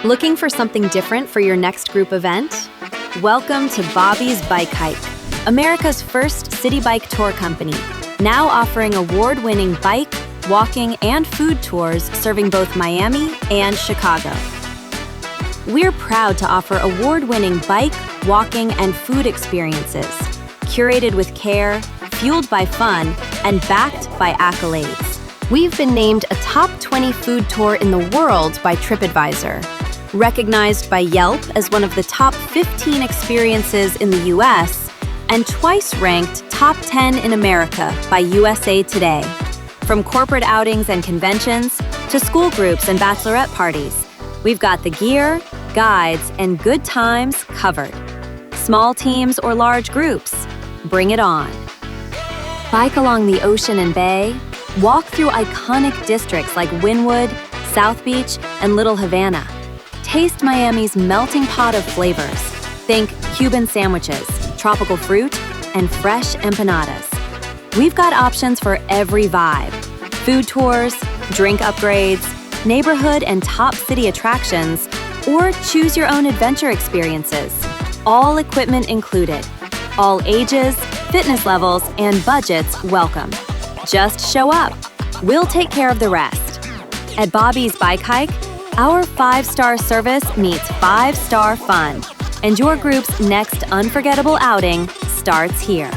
Looking for something different for your next group event? Welcome to Bobby's Bike Hike, America's first city bike tour company, now offering award-winning bike, walking, and food tours serving both Miami and Chicago. We're proud to offer award-winning bike, walking, and food experiences, curated with care, fueled by fun, and backed by accolades. We've been named a top 20 food tour in the world by TripAdvisor, recognized by Yelp as one of the top 15 experiences in the US, and twice ranked top 10 in America by USA Today. From corporate outings and conventions to school groups and bachelorette parties, we've got the gear, guides, and good times covered. Small teams or large groups, bring it on. Bike along the ocean and bay, walk through iconic districts like Wynwood, South Beach, and Little Havana. Taste Miami's melting pot of flavors. Think Cuban sandwiches, tropical fruit, and fresh empanadas. We've got options for every vibe. Food tours, drink upgrades, neighborhood and top city attractions, or choose your own adventure experiences. All equipment included. All ages, fitness levels, and budgets welcome. Just show up. We'll take care of the rest. At Bobby's Bike Hike, our 5-star service meets 5-star fun, and your group's next unforgettable outing starts here.